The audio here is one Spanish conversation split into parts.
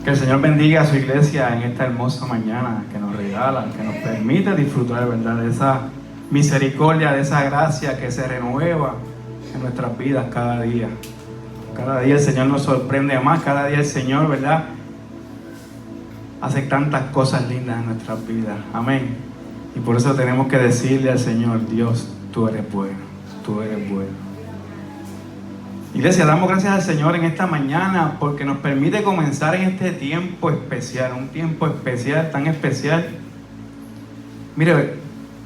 Que el Señor bendiga a su iglesia en esta hermosa mañana que nos regala, que nos permite disfrutar, ¿verdad?, de esa misericordia, de esa gracia que se renueva en nuestras vidas cada día. Cada día el Señor nos sorprende más, cada día el Señor, ¿verdad?, hace tantas cosas lindas en nuestras vidas. Amén. Y por eso tenemos que decirle al Señor: Dios, tú eres bueno, tú eres bueno. Iglesia, damos gracias al Señor en esta mañana porque nos permite comenzar en este tiempo especial, un tiempo especial, tan especial. Mire,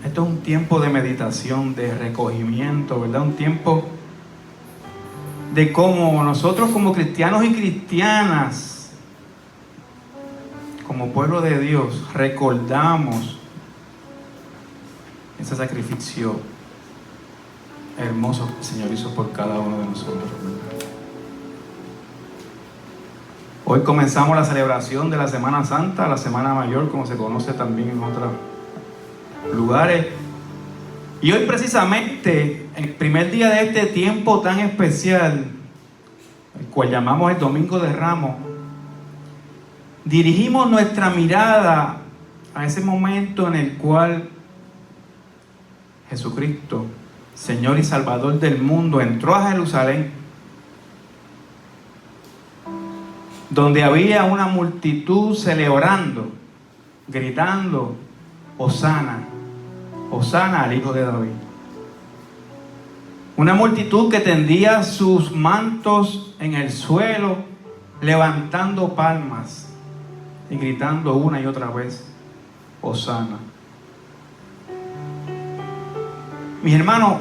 esto es un tiempo de meditación, de recogimiento, ¿verdad? Un tiempo de cómo nosotros como cristianos y cristianas, como pueblo de Dios, recordamos ese sacrificio hermoso que el Señor hizo por cada uno de nosotros. Hoy comenzamos la celebración de la Semana Santa, la Semana Mayor, como se conoce también en otros lugares. Y hoy precisamente, el primer día de este tiempo tan especial, el cual llamamos el Domingo de Ramos, dirigimos nuestra mirada a ese momento en el cual Jesucristo, Señor y Salvador del mundo, entró a Jerusalén, donde había una multitud celebrando, gritando: Hosana, Hosana al Hijo de David. Una multitud que tendía sus mantos en el suelo, levantando palmas y gritando una y otra vez: Hosana. Mis hermanos,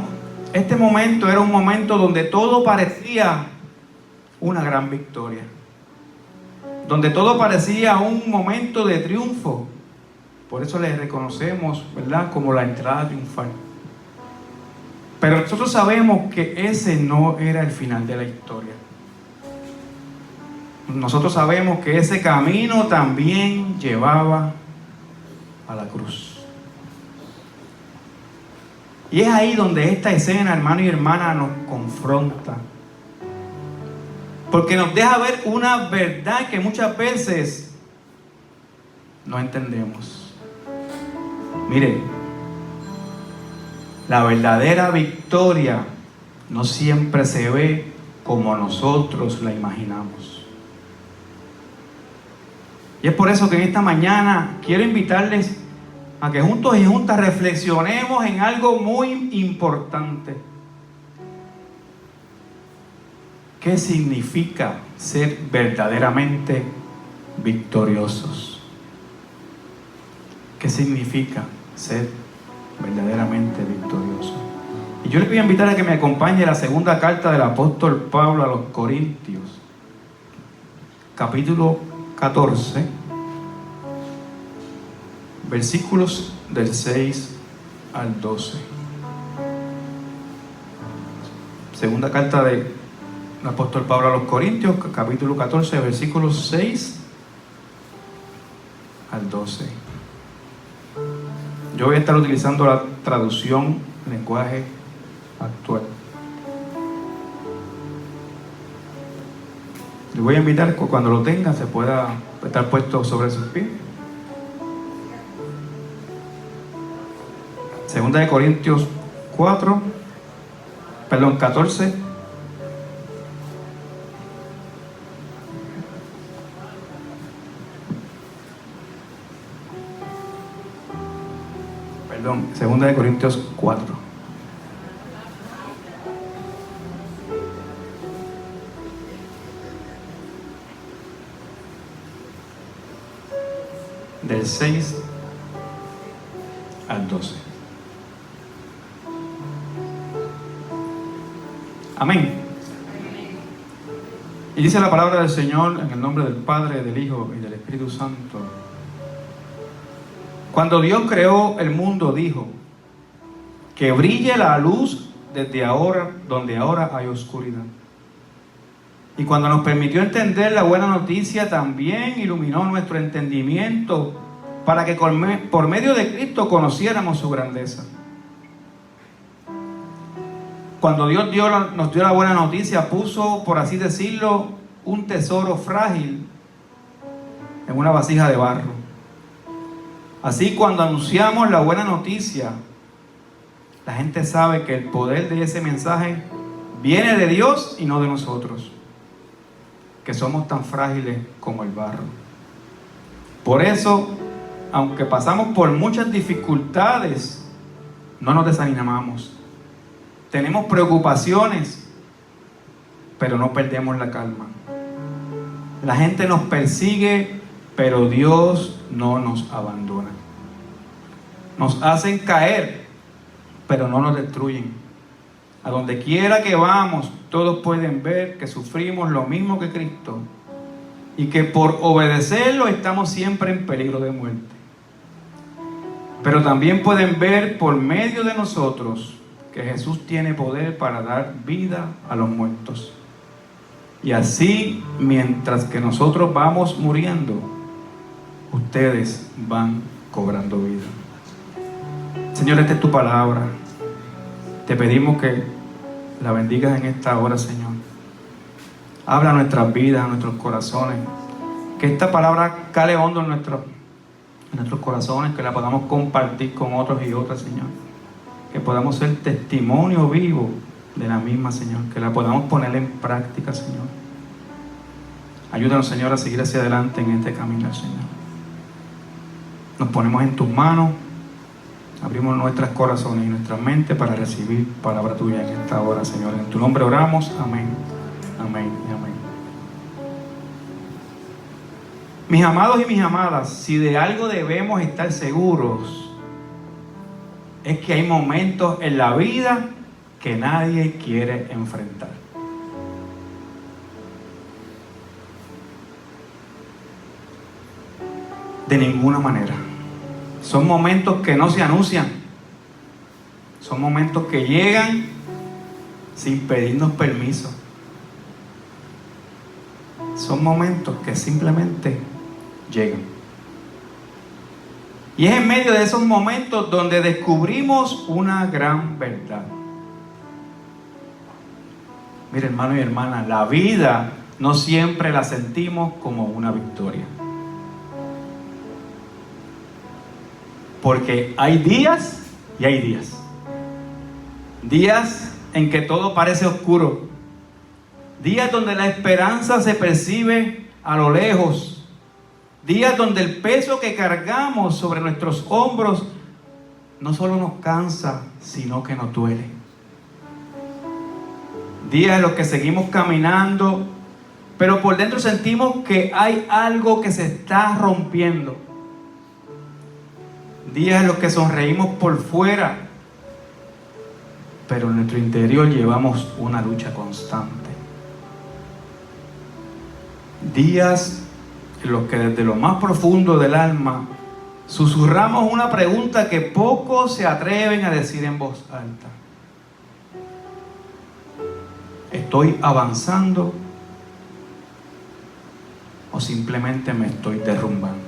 este momento era un momento donde todo parecía una gran victoria, donde todo parecía un momento de triunfo. Por eso les reconocemos, ¿verdad?, como la entrada triunfal. Pero nosotros sabemos que ese no era el final de la historia. Nosotros sabemos que ese camino también llevaba a la cruz. Y es ahí donde esta escena, hermano y hermana, nos confronta. Porque nos deja ver una verdad que muchas veces no entendemos. Mire, la verdadera victoria no siempre se ve como nosotros la imaginamos. Y es por eso que en esta mañana quiero invitarles a que juntos y juntas reflexionemos en algo muy importante. ¿Qué significa ser verdaderamente victoriosos? ¿Qué significa ser verdaderamente victoriosos? Y yo les voy a invitar a que me acompañe a la segunda carta del apóstol Pablo a los Corintios, capítulo 14, versículos del 6 al 12. Segunda carta del apóstol Pablo a los Corintios, capítulo 14, versículos 6 al 12. Yo voy a estar utilizando la traducción lenguaje actual. Les voy a invitar que cuando lo tengan se pueda estar puesto sobre sus pies. Segunda de Corintios 14. Segunda de Corintios 4. Del 6 al 12. Amén. Y dice la palabra del Señor en el nombre del Padre, del Hijo y del Espíritu Santo. Cuando Dios creó el mundo, dijo: que brille la luz desde ahora, donde ahora hay oscuridad. Y cuando nos permitió entender la buena noticia, también iluminó nuestro entendimiento para que por medio de Cristo conociéramos su grandeza. Cuando Dios nos dio la buena noticia, puso, por así decirlo, un tesoro frágil en una vasija de barro. Así, cuando anunciamos la buena noticia, la gente sabe que el poder de ese mensaje viene de Dios y no de nosotros, que somos tan frágiles como el barro. Por eso, aunque pasamos por muchas dificultades, no nos desanimamos. Tenemos preocupaciones, pero no perdemos la calma. La gente nos persigue, pero Dios no nos abandona. Nos hacen caer, pero no nos destruyen. A donde quiera que vamos, todos pueden ver que sufrimos lo mismo que Cristo y que por obedecerlo estamos siempre en peligro de muerte. Pero también pueden ver por medio de nosotros que Jesús tiene poder para dar vida a los muertos. Y así, mientras que nosotros vamos muriendo, ustedes van cobrando vida. Señor, esta es tu palabra. Te pedimos que la bendigas en esta hora, Señor. Habla a nuestras vidas, a nuestros corazones. Que esta palabra cale hondo en nuestros corazones, que la podamos compartir con otros y otras, Señor. Que podamos ser testimonio vivo de la misma, Señor. Que la podamos poner en práctica, Señor. Ayúdanos, Señor, a seguir hacia adelante en este camino, Señor. Nos ponemos en tus manos. Abrimos nuestros corazones y nuestra mente para recibir palabra tuya en esta hora, Señor. En tu nombre oramos. Amén. Amén y amén. Mis amados y mis amadas, si de algo debemos estar seguros, es que hay momentos en la vida que nadie quiere enfrentar. De ninguna manera. Son momentos que no se anuncian. Son momentos que llegan sin pedirnos permiso. Son momentos que simplemente llegan. Y es en medio de esos momentos donde descubrimos una gran verdad. Mire, hermano y hermana, la vida no siempre la sentimos como una victoria. Porque hay días y hay días. Días en que todo parece oscuro. Días donde la esperanza se percibe a lo lejos. Días donde el peso que cargamos sobre nuestros hombros no solo nos cansa, sino que nos duele. Días en los que seguimos caminando, pero por dentro sentimos que hay algo que se está rompiendo. Días en los que sonreímos por fuera, pero en nuestro interior llevamos una lucha constante. Días en los que desde lo más profundo del alma susurramos una pregunta que pocos se atreven a decir en voz alta. ¿Estoy avanzando o simplemente me estoy derrumbando?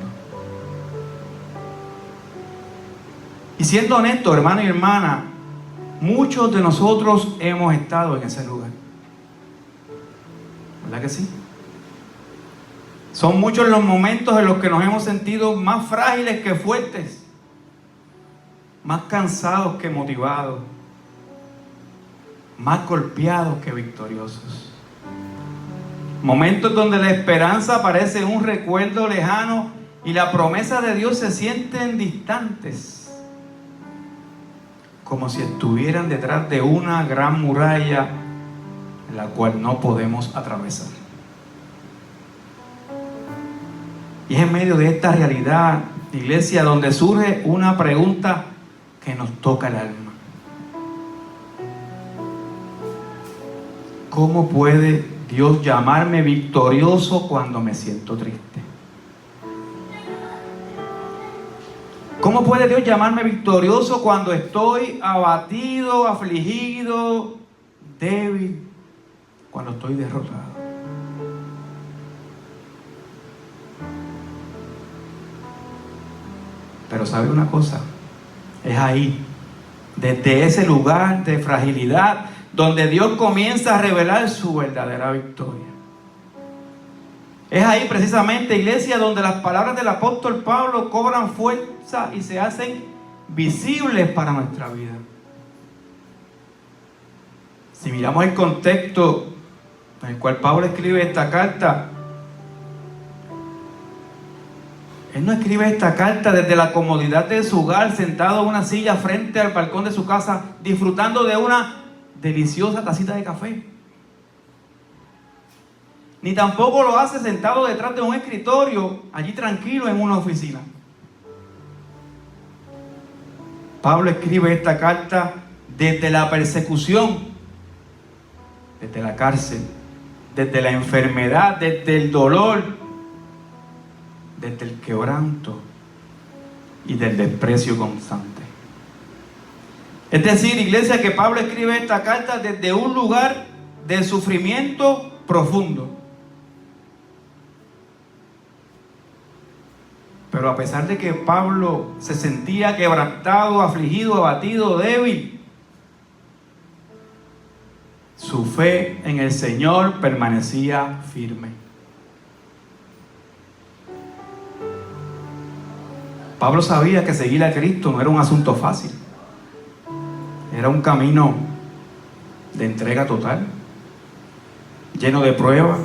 Y siendo honesto, hermano y hermana, muchos de nosotros hemos estado en ese lugar. ¿Verdad que sí? Son muchos los momentos en los que nos hemos sentido más frágiles que fuertes, más cansados que motivados, más golpeados que victoriosos. Momentos donde la esperanza parece un recuerdo lejano y la promesa de Dios se sienten distantes, como si estuvieran detrás de una gran muralla en la cual no podemos atravesar. Y es en medio de esta realidad, iglesia, donde surge una pregunta que nos toca el alma. ¿Cómo puede Dios llamarme victorioso cuando me siento triste? ¿Cómo puede Dios llamarme victorioso cuando estoy abatido, afligido, débil, cuando estoy derrotado? Pero ¿sabe una cosa? Es ahí, desde ese lugar de fragilidad, donde Dios comienza a revelar su verdadera victoria. Es ahí precisamente, iglesia, donde las palabras del apóstol Pablo cobran fuerza y se hacen visibles para nuestra vida. Si miramos el contexto en el cual Pablo escribe esta carta, él no escribe esta carta desde la comodidad de su hogar, sentado en una silla frente al balcón de su casa, disfrutando de una deliciosa tacita de café. Ni tampoco lo hace sentado detrás de un escritorio, allí tranquilo en una oficina. Pablo escribe esta carta desde la persecución, desde la cárcel, desde la enfermedad, desde el dolor, desde el quebranto y del desprecio constante. Es decir, iglesia, que Pablo escribe esta carta desde un lugar de sufrimiento profundo. Pero a pesar de que Pablo se sentía quebrantado, afligido, abatido, débil, su fe en el Señor permanecía firme. Pablo sabía que seguir a Cristo no era un asunto fácil. Era un camino de entrega total, lleno de pruebas,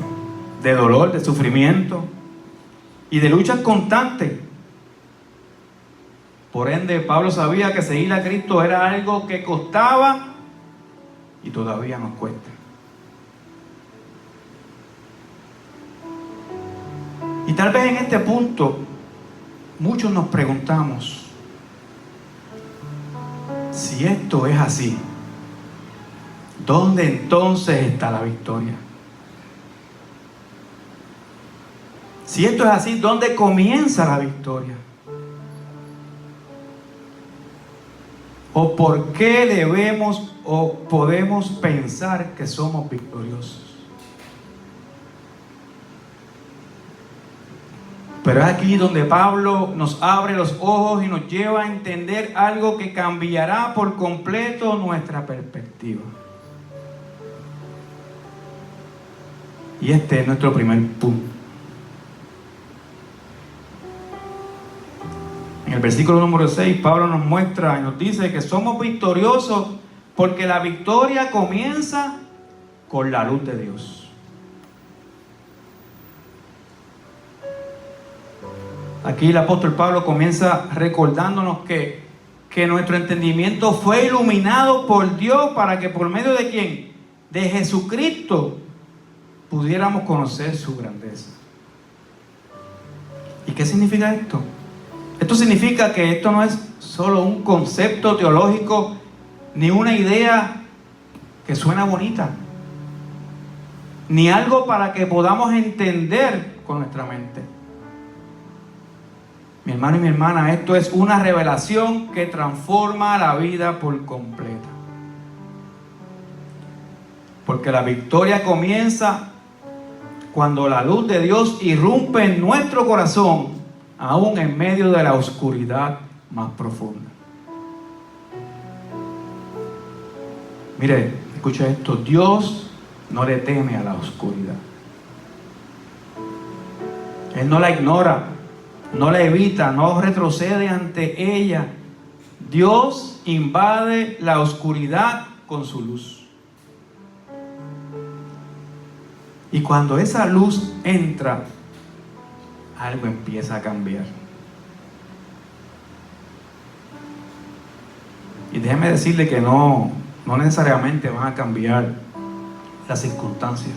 de dolor, de sufrimiento y de luchas constantes. Por ende, Pablo sabía que seguir a Cristo era algo que costaba y todavía nos cuesta. Y tal vez en este punto muchos nos preguntamos, si esto es así, ¿dónde entonces está la victoria? Si esto es así, ¿dónde comienza la victoria? ¿O por qué debemos o podemos pensar que somos victoriosos? Pero es aquí donde Pablo nos abre los ojos y nos lleva a entender algo que cambiará por completo nuestra perspectiva. Y este es nuestro primer punto. En el versículo número 6, Pablo nos muestra y nos dice que somos victoriosos porque la victoria comienza con la luz de Dios. Aquí el apóstol Pablo comienza recordándonos que nuestro entendimiento fue iluminado por Dios para que por medio de ¿quién? De Jesucristo pudiéramos conocer su grandeza. ¿Y qué significa esto? Esto significa que esto no es solo un concepto teológico ni una idea que suena bonita, ni algo para que podamos entender con nuestra mente. Mi hermano y mi hermana, esto es una revelación que transforma la vida por completa. Porque la victoria comienza cuando la luz de Dios irrumpe en nuestro corazón, aún en medio de la oscuridad más profunda. Mire, escucha esto, Dios no le teme a la oscuridad. Él no la ignora, no la evita, no retrocede ante ella. Dios invade la oscuridad con su luz. Y cuando esa luz entra, algo empieza a cambiar. Y déjeme decirle que no necesariamente van a cambiar las circunstancias.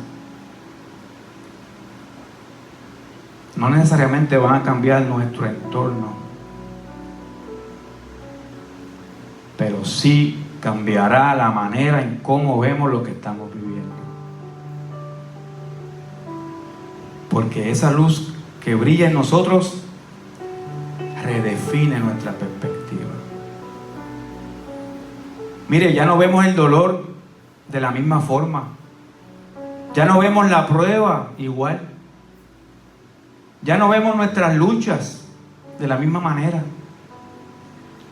No necesariamente van a cambiar nuestro entorno. Pero sí cambiará la manera en cómo vemos lo que estamos viviendo. Porque esa luz que brilla en nosotros redefine nuestra perspectiva. Mire, ya no vemos el dolor de la misma forma. Ya no vemos la prueba igual. Ya no vemos nuestras luchas de la misma manera.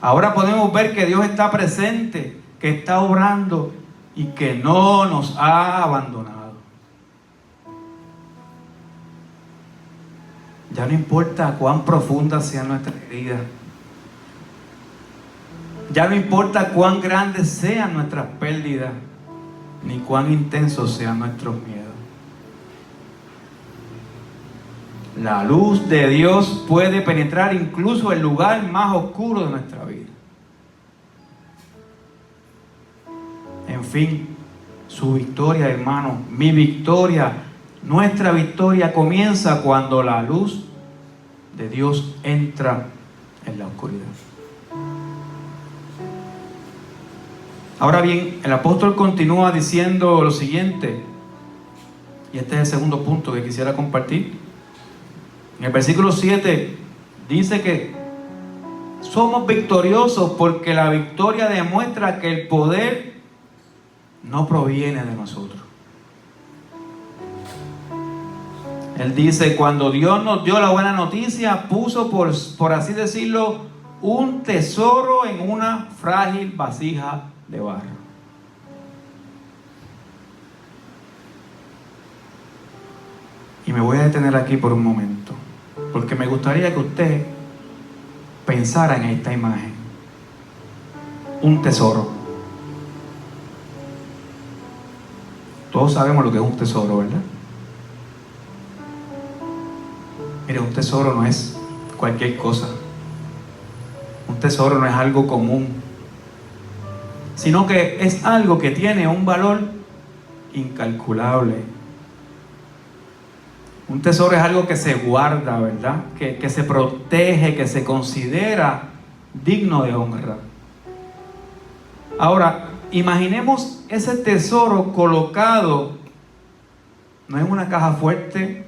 Ahora podemos ver que Dios está presente, que está obrando y que no nos ha abandonado. Ya no importa cuán profundas sean nuestras heridas. Ya no importa cuán grandes sean nuestras pérdidas, ni cuán intensos sean nuestros miedos. La luz de Dios puede penetrar incluso el lugar más oscuro de nuestra vida. En fin, su victoria, hermano, mi victoria, nuestra victoria comienza cuando la luz de Dios entra en la oscuridad. Ahora bien, el apóstol continúa diciendo lo siguiente, y este es el segundo punto que quisiera compartir. En el versículo 7 dice que somos victoriosos porque la victoria demuestra que el poder no proviene de nosotros. Él dice, cuando Dios nos dio la buena noticia, puso por así decirlo, un tesoro en una frágil vasija de barro. Y me voy a detener aquí por un momento, porque me gustaría que usted pensara en esta imagen. Un tesoro. Todos sabemos lo que es un tesoro, ¿verdad? Mire, un tesoro no es cualquier cosa. Un tesoro no es algo común, sino que es algo que tiene un valor incalculable. Un tesoro es algo que se guarda, ¿verdad? Que se protege, que se considera digno de honra. Ahora, imaginemos ese tesoro colocado no en una caja fuerte,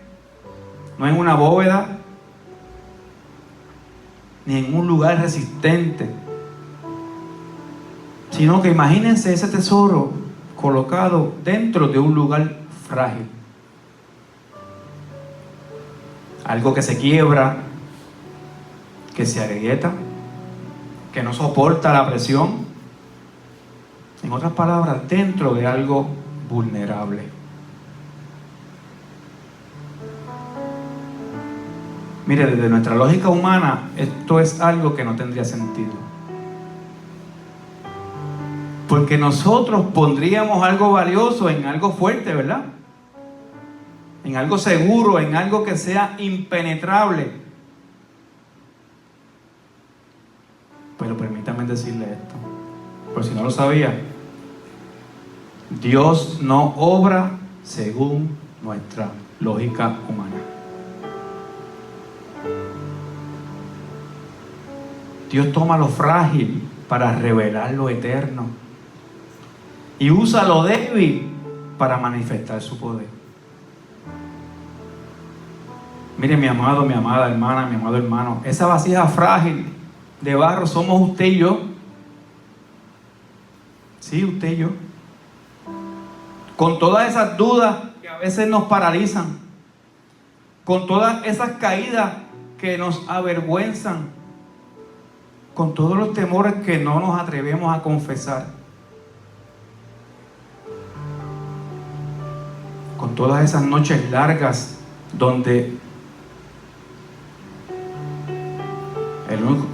no en una bóveda, ni en un lugar resistente, sino que imagínense ese tesoro colocado dentro de un lugar frágil. Algo que se quiebra, que se agrieta, que no soporta la presión. En otras palabras, dentro de algo vulnerable. Mire, desde nuestra lógica humana, esto es algo que no tendría sentido. Porque nosotros pondríamos algo valioso en algo fuerte, ¿verdad? En algo seguro, en algo que sea impenetrable. Pero permítanme decirle esto, por si no lo sabía. Dios no obra según nuestra lógica humana. Dios toma lo frágil para revelar lo eterno y usa lo débil para manifestar su poder. Mire, mi amado, mi amada hermana, mi amado hermano, esa vasija frágil de barro somos usted y yo. Sí, usted y yo. Con todas esas dudas que a veces nos paralizan, con todas esas caídas que nos avergüenzan, con todos los temores que no nos atrevemos a confesar, con todas esas noches largas donde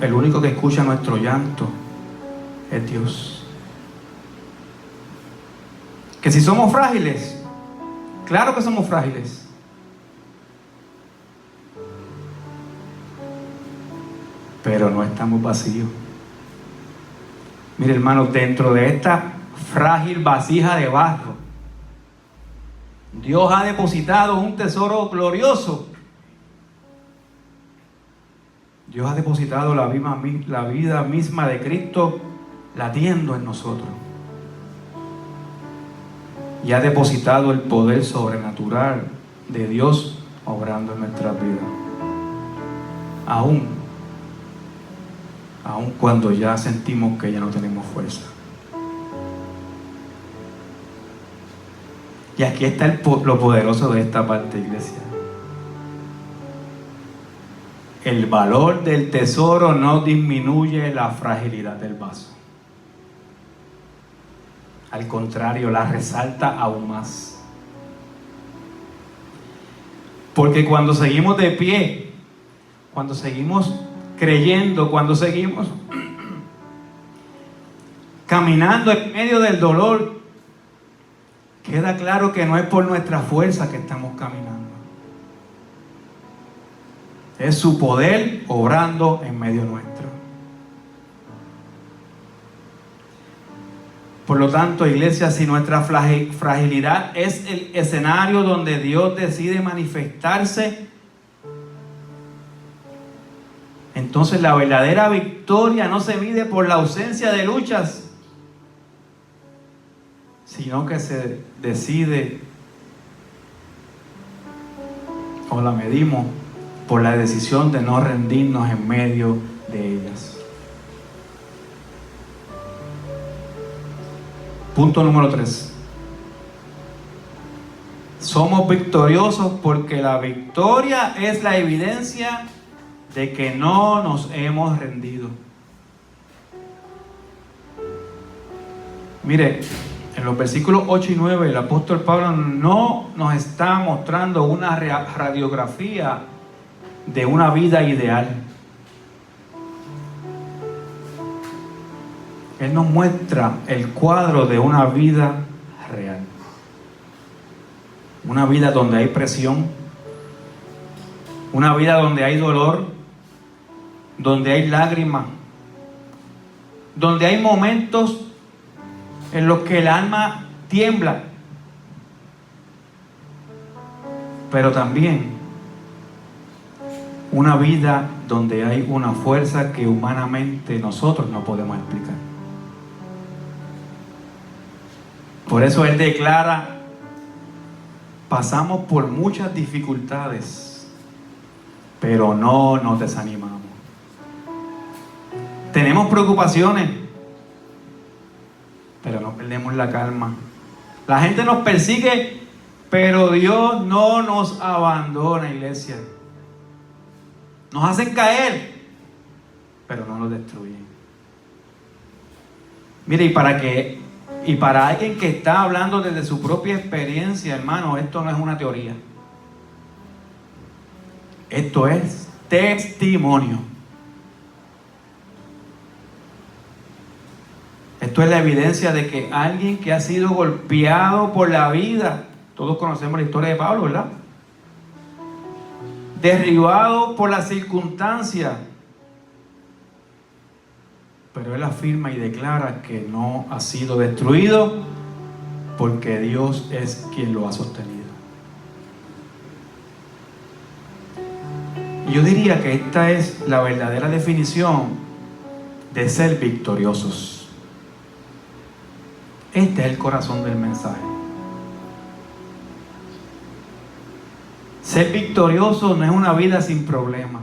el único que escucha nuestro llanto es Dios. Que si somos frágiles, claro que somos frágiles, pero no estamos vacíos. Mire, hermano, dentro de esta frágil vasija de barro, Dios ha depositado un tesoro glorioso. Dios ha depositado la vida misma de Cristo latiendo en nosotros. Y ha depositado el poder sobrenatural de Dios obrando en nuestras vidas. Aún cuando ya sentimos que ya no tenemos fuerza. Y aquí está lo poderoso de esta parte, iglesia. El valor del tesoro no disminuye la fragilidad del vaso. Al contrario, la resalta aún más. Porque cuando seguimos de pie, cuando seguimos creyendo, cuando seguimos caminando en medio del dolor, queda claro que no es por nuestra fuerza que estamos caminando. Es su poder obrando en medio nuestro. Por lo tanto, iglesia, si nuestra fragilidad es el escenario donde Dios decide manifestarse, entonces la verdadera victoria no se mide por la ausencia de luchas, sino que se decide o la medimos por la decisión de no rendirnos en medio de ellas. Punto número 3. Somos victoriosos porque la victoria es la evidencia de que no nos hemos rendido. Mire, en los versículos 8 y 9 el apóstol Pablo no nos está mostrando una radiografía de una vida ideal. Él nos muestra el cuadro de una vida real. Una vida donde hay presión, una vida donde hay dolor, donde hay lágrimas, donde hay momentos en los que el alma tiembla, pero también una vida donde hay una fuerza que humanamente nosotros no podemos explicar. Por eso él declara: pasamos por muchas dificultades, pero no nos desanimamos. Tenemos preocupaciones, pero no perdemos la calma. La gente nos persigue, pero Dios no nos abandona, iglesia. Nos hacen caer, pero no nos destruyen. Mire, y para alguien que está hablando desde su propia experiencia, hermano, esto no es una teoría. Esto es testimonio. Esto es la evidencia de que alguien que ha sido golpeado por la vida, todos conocemos la historia de Pablo, ¿verdad? Derribado por las circunstancias, pero él afirma y declara que no ha sido destruido porque Dios es quien lo ha sostenido. Y yo diría que esta es la verdadera definición de ser victoriosos. Este es el corazón del mensaje. Ser victorioso no es una vida sin problemas.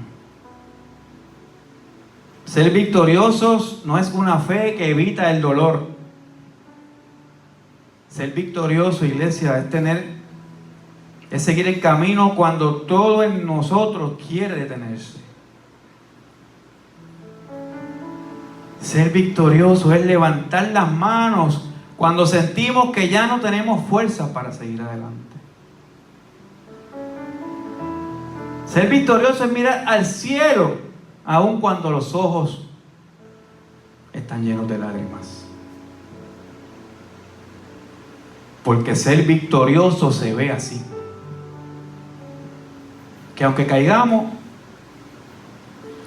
Ser victoriosos no es una fe que evita el dolor. Ser victorioso, iglesia, es seguir el camino cuando todo en nosotros quiere detenerse. Ser victorioso es levantar las manos cuando sentimos que ya no tenemos fuerza para seguir adelante. Ser victorioso es mirar al cielo, aun cuando los ojos están llenos de lágrimas. Porque ser victorioso se ve así. Que aunque caigamos,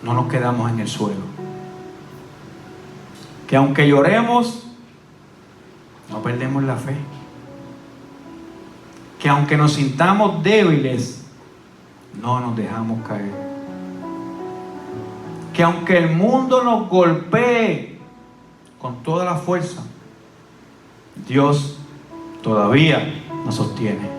no nos quedamos en el suelo. Que aunque lloremos, no perdemos la fe. Que aunque nos sintamos débiles, no nos dejamos caer. Que aunque el mundo nos golpee con toda la fuerza, Dios todavía nos sostiene.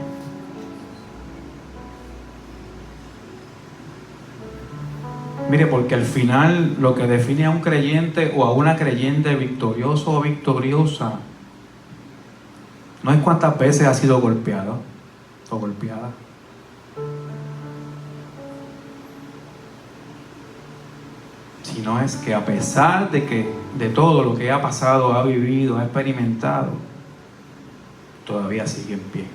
Mire, porque al final lo que define a un creyente o a una creyente victorioso o victoriosa no es cuántas veces ha sido golpeado o golpeada. Sino es que a pesar de todo lo que ha pasado, ha vivido, ha experimentado, todavía sigue en pie.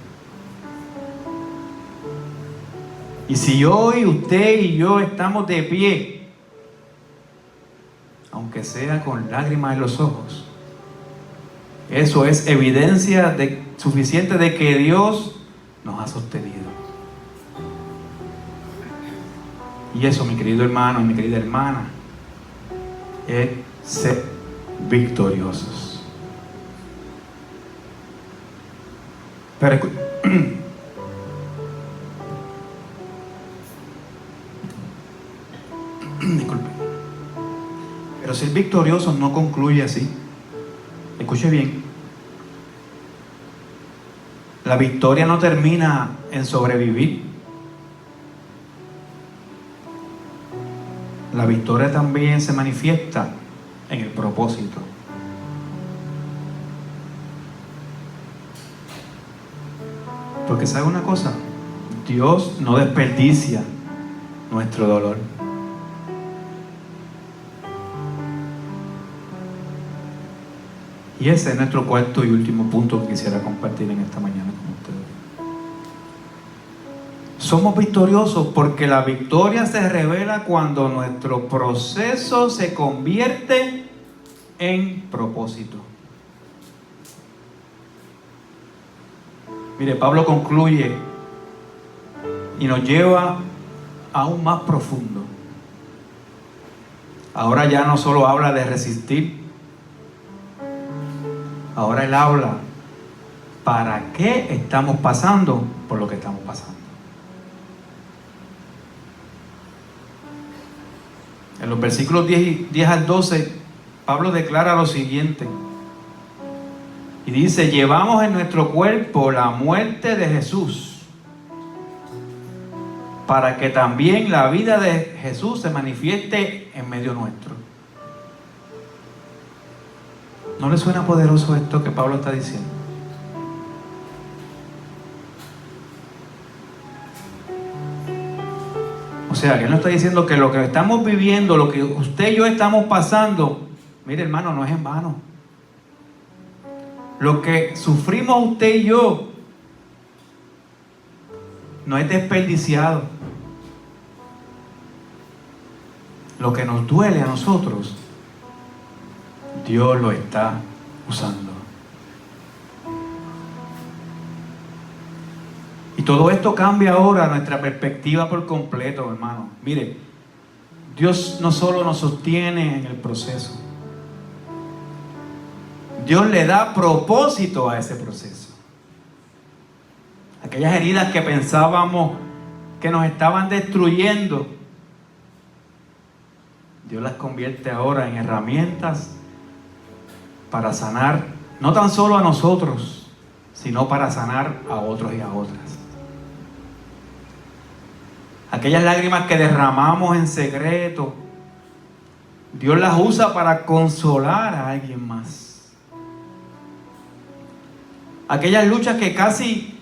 Y si hoy usted y yo estamos de pie, aunque sea con lágrimas en los ojos, eso es evidencia suficiente de que Dios nos ha sostenido. Y eso, mi querido hermano y mi querida hermana, es ser victoriosos. Pero disculpe. Pero ser victorioso no concluye así. Escuche bien. La victoria no termina en sobrevivir. La victoria también se manifiesta en el propósito. Porque ¿sabe una cosa? Dios no desperdicia nuestro dolor. Y ese es nuestro cuarto y último punto que quisiera compartir en esta mañana con ustedes. Somos victoriosos porque la victoria se revela cuando nuestro proceso se convierte en propósito. Mire, Pablo concluye y nos lleva aún más profundo. Ahora ya no solo habla de resistir, ahora él habla para qué estamos pasando por lo que estamos pasando. En los versículos 10 al 12, Pablo declara lo siguiente. Y dice, llevamos en nuestro cuerpo la muerte de Jesús, para que también la vida de Jesús se manifieste en medio nuestro. ¿No le suena poderoso esto que Pablo está diciendo? O sea, que él no está diciendo que lo que estamos viviendo, lo que usted y yo estamos pasando, mire hermano, no es en vano. Lo que sufrimos usted y yo no es desperdiciado. Lo que nos duele a nosotros, Dios lo está usando. Y todo esto cambia ahora nuestra perspectiva por completo, hermano. Mire, Dios no solo nos sostiene en el proceso, Dios le da propósito a ese proceso. Aquellas heridas que pensábamos que nos estaban destruyendo, Dios las convierte ahora en herramientas para sanar, no tan solo a nosotros, sino para sanar a otros y a otras. Aquellas lágrimas que derramamos en secreto, Dios las usa para consolar a alguien más. Aquellas luchas que casi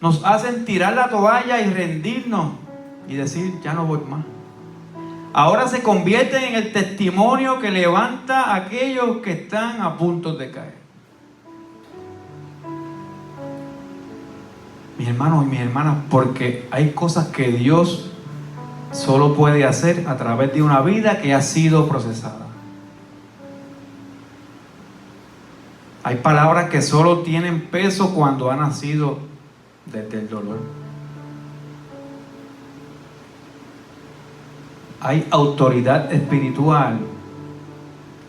nos hacen tirar la toalla y rendirnos y decir, ya no voy más, ahora se convierten en el testimonio que levanta a aquellos que están a punto de caer. Mis hermanos y mis hermanas, porque hay cosas que Dios solo puede hacer a través de una vida que ha sido procesada. Hay palabras que solo tienen peso cuando han nacido desde el dolor. Hay autoridad espiritual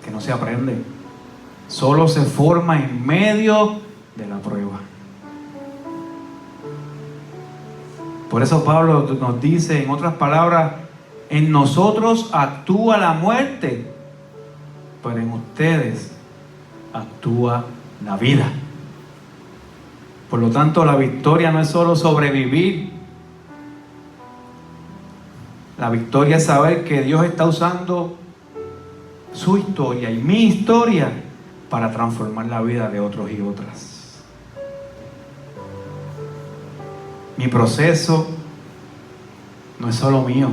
que no se aprende, solo se forma en medio de la prueba. Por eso Pablo nos dice, en otras palabras, en nosotros actúa la muerte, pero en ustedes actúa la vida. Por lo tanto, la victoria no es solo sobrevivir. La victoria es saber que Dios está usando su historia y mi historia para transformar la vida de otros y otras. Mi proceso no es solo mío,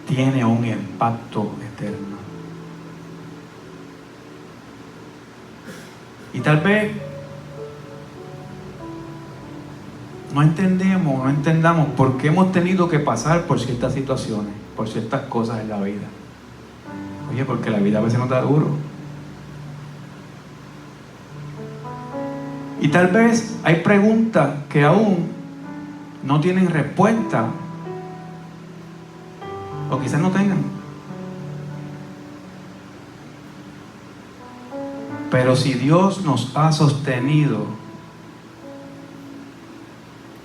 tiene un impacto eterno. Y tal vez no entendamos por qué hemos tenido que pasar por ciertas situaciones, por ciertas cosas en la vida. Oye, porque la vida a veces nos da duro. Y tal vez hay preguntas que aún no tienen respuesta, o quizás no tengan. Pero si Dios nos ha sostenido,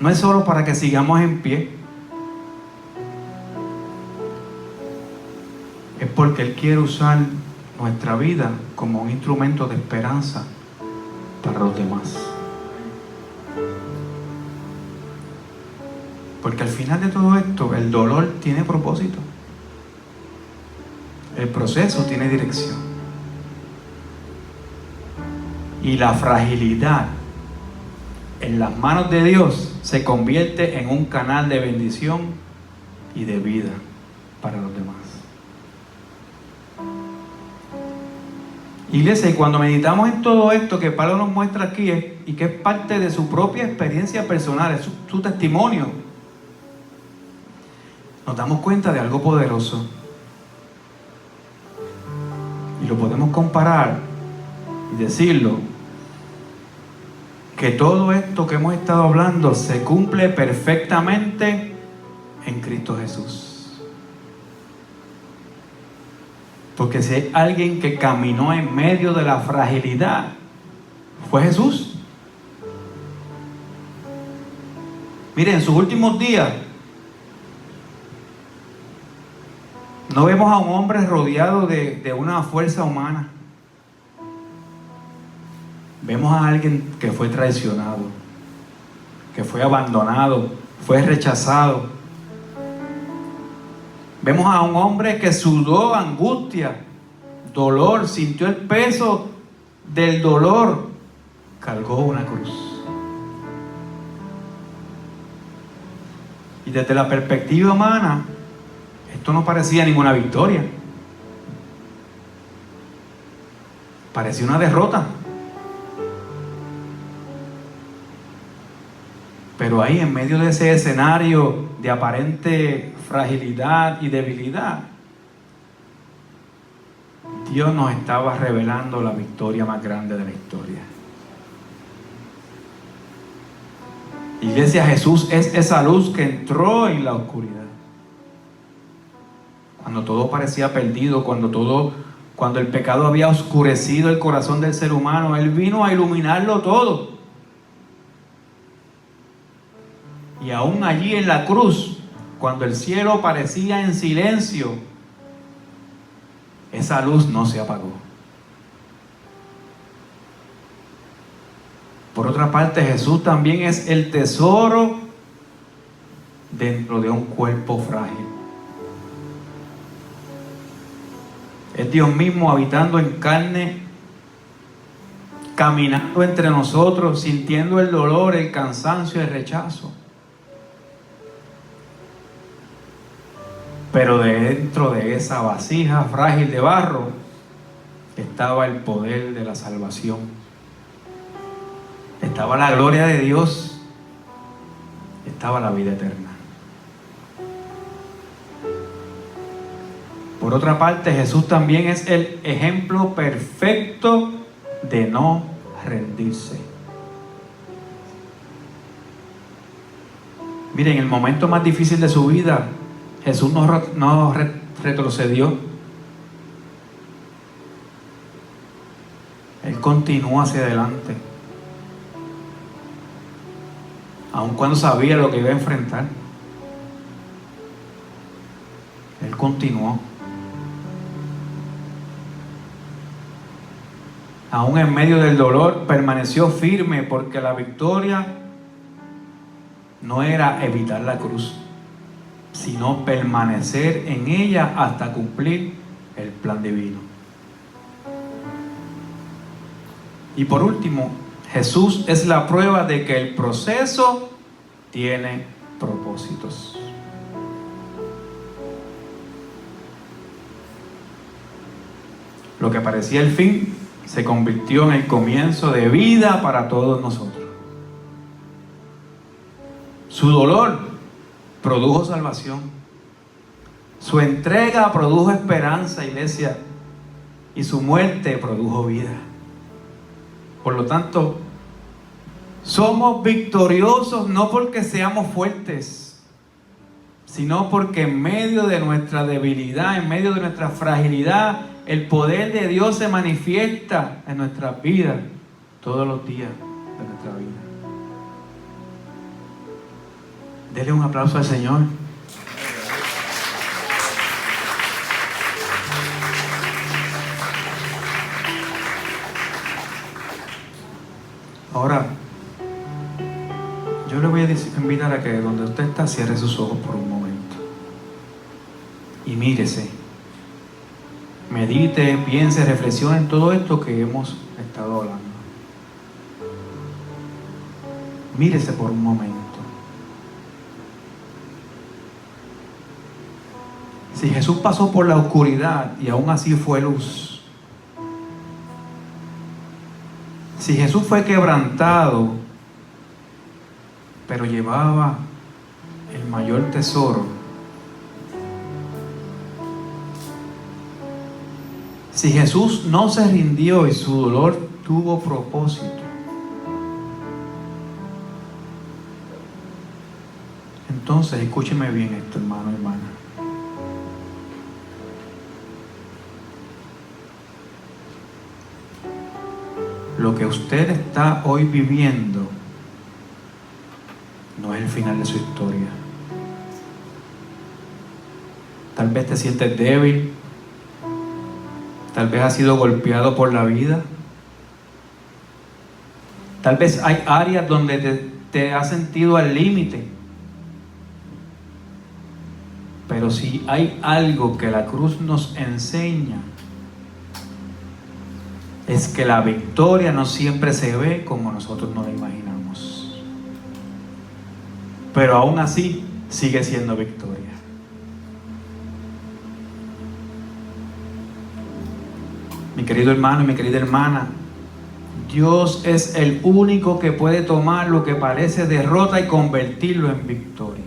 no es solo para que sigamos en pie, es porque Él quiere usar nuestra vida como un instrumento de esperanza para los demás. Porque al final de todo esto, el dolor tiene propósito. El proceso tiene dirección. Y la fragilidad en las manos de Dios se convierte en un canal de bendición y de vida para los demás. Iglesia, y cuando meditamos en todo esto que Pablo nos muestra aquí y que es parte de su propia experiencia personal, es su testimonio, nos damos cuenta de algo poderoso. Y lo podemos comparar y decirlo, que todo esto que hemos estado hablando se cumple perfectamente en Cristo Jesús. Porque si hay alguien que caminó en medio de la fragilidad, fue Jesús. Miren, en sus últimos días, no vemos a un hombre rodeado de una fuerza humana. Vemos a alguien que fue traicionado, que fue abandonado, fue rechazado. Vemos a un hombre que sudó angustia, dolor, sintió el peso del dolor, cargó una cruz. Y desde la perspectiva humana, esto no parecía ninguna victoria. Parecía una derrota. Pero ahí, en medio de ese escenario de aparente fragilidad y debilidad, Dios nos estaba revelando la victoria más grande de la historia. Iglesia, Jesús es esa luz que entró en la oscuridad. Cuando todo parecía perdido, cuando el pecado había oscurecido el corazón del ser humano, Él vino a iluminarlo todo. Y aún allí en la cruz, cuando el cielo parecía en silencio, esa luz no se apagó. Por otra parte, Jesús también es el tesoro dentro de un cuerpo frágil. Es Dios mismo habitando en carne, caminando entre nosotros, sintiendo el dolor, el cansancio, el rechazo. Pero dentro de esa vasija frágil de barro estaba el poder de la salvación. Estaba la gloria de Dios. Estaba la vida eterna. Por otra parte, Jesús también es el ejemplo perfecto de no rendirse. Miren, en el momento más difícil de su vida, Jesús no retrocedió. Él continuó hacia adelante. Aun cuando sabía lo que iba a enfrentar. Él continuó. Aún en medio del dolor, permaneció firme, porque la victoria no era evitar la cruz, sino permanecer en ella hasta cumplir el plan divino. Y por último, Jesús es la prueba de que el proceso tiene propósitos. Lo que parecía el fin se convirtió en el comienzo de vida para todos nosotros. Su dolor produjo salvación. Su entrega produjo esperanza, iglesia. Y su muerte produjo vida. Por lo tanto, somos victoriosos no porque seamos fuertes, sino porque en medio de nuestra debilidad, en medio de nuestra fragilidad, el poder de Dios se manifiesta en nuestras vidas todos los días de nuestra vida. Dele un aplauso al Señor. Ahora, yo le voy a invitar a que donde usted está cierre sus ojos por un momento y mírese, medite, piense, reflexione en todo esto que hemos estado hablando. Mírese por un momento. Si Jesús pasó por la oscuridad y aún así fue luz, si Jesús fue quebrantado, pero llevaba el mayor tesoro, si Jesús no se rindió y su dolor tuvo propósito, entonces escúcheme bien esto, hermano y hermana. Lo que usted está hoy viviendo no es el final de su historia. Tal vez te sientes débil, tal vez has sido golpeado por la vida, tal vez hay áreas donde te has sentido al límite. Pero si hay algo que la cruz nos enseña, es que la victoria no siempre se ve como nosotros nos la imaginamos. Pero aún así sigue siendo victoria. Mi querido hermano y mi querida hermana, Dios es el único que puede tomar lo que parece derrota y convertirlo en victoria.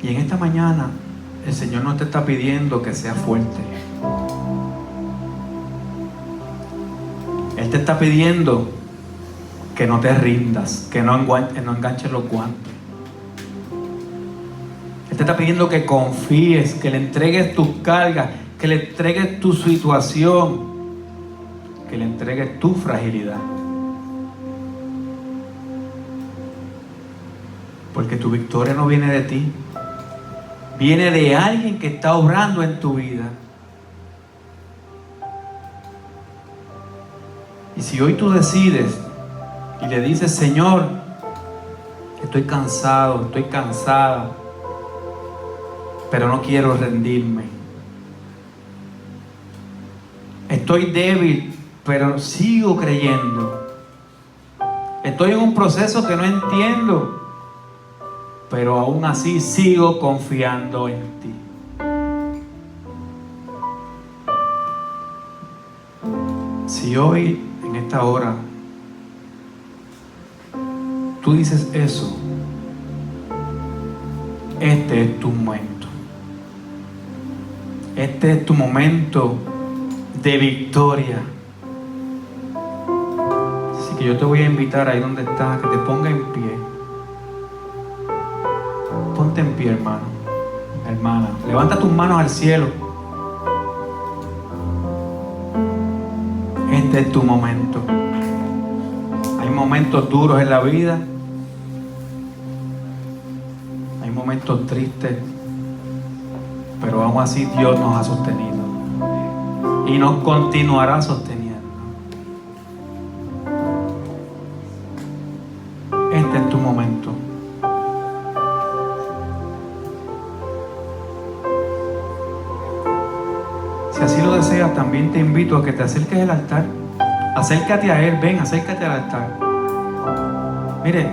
Y en esta mañana el Señor no te está pidiendo que seas fuerte. Él te está pidiendo que no te rindas, que no enganches los guantes. Él te está pidiendo que confíes, que le entregues tus cargas, que le entregues tu situación, que le entregues tu fragilidad. Porque tu victoria no viene de ti. Viene de alguien que está obrando en tu vida. Y si hoy tú decides y le dices: Señor, estoy cansado, estoy cansada, pero no quiero rendirme. Estoy débil, pero sigo creyendo. Estoy en un proceso que no entiendo, pero aún así sigo confiando en ti. Si hoy, en esta hora, tú dices eso, este es tu momento. Este es tu momento de victoria. Así que yo te voy a invitar ahí donde estás, que te pongas en pie. Ponte en pie, hermano, hermana. Levanta tus manos al cielo. Este es tu momento. Hay momentos duros en la vida. Hay momentos tristes. Pero aún así Dios nos ha sostenido. Y nos continuará sosteniendo. Este es tu momento. Si así lo deseas, también te invito a que te acerques al altar. Acércate a Él, ven, acércate al altar. Mire,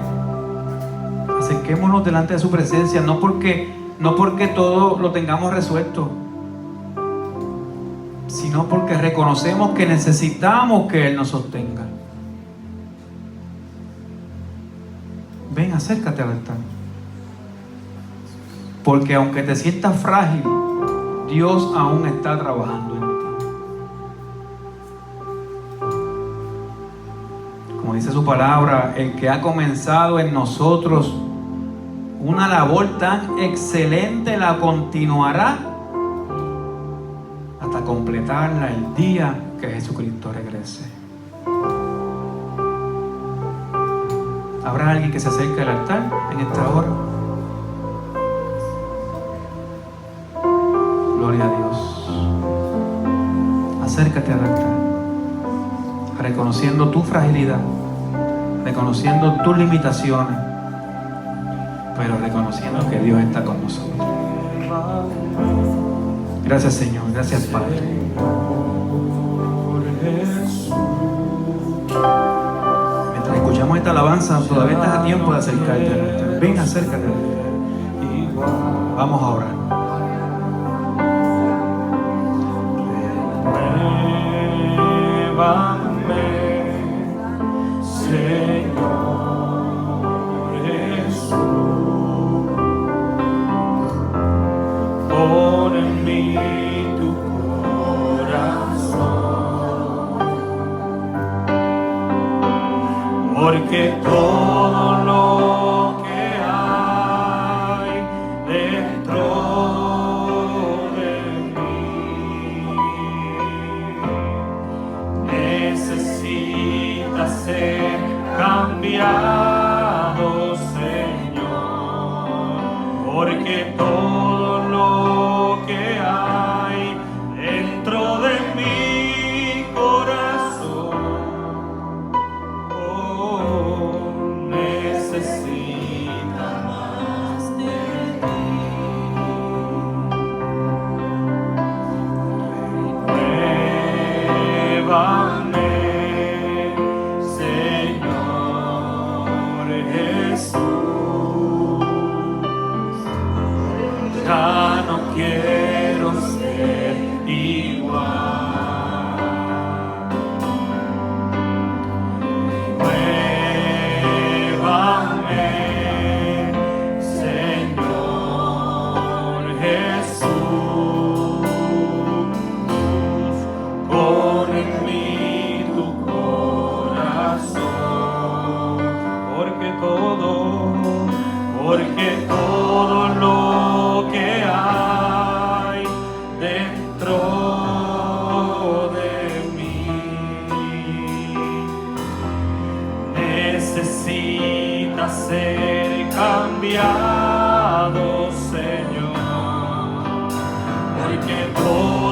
acerquémonos delante de su presencia, no porque todo lo tengamos resuelto, sino porque reconocemos que necesitamos que Él nos sostenga. Ven, acércate al altar. Porque aunque te sientas frágil, Dios aún está trabajando en ti. Como dice su palabra, el que ha comenzado en nosotros una labor tan excelente la continuará hasta completarla el día que Jesucristo regrese. ¿Habrá alguien que se acerque al altar en esta hora? Gloria a Dios. Acércate al altar, reconociendo tu fragilidad, reconociendo tus limitaciones, pero reconociendo que Dios está con nosotros. Gracias, Señor. Gracias, Padre. Mientras escuchamos esta alabanza, todavía estás a tiempo de acercarte al altar. Ven, acércate. Vamos a orar. Señor Jesús, pon en mí tu corazón, porque todo lo que hay dentro de mí necesita ser cambiado, Señor, porque todo lo que hay dentro de mi corazón necesita más de ti. Renuévame, Señor Jesús, ya no quiero ser igual. Renuévame, Señor Jesús, pon en mí tu corazón, porque todo lo que hay dentro de mí necesita ser cambiado, Señor, porque todo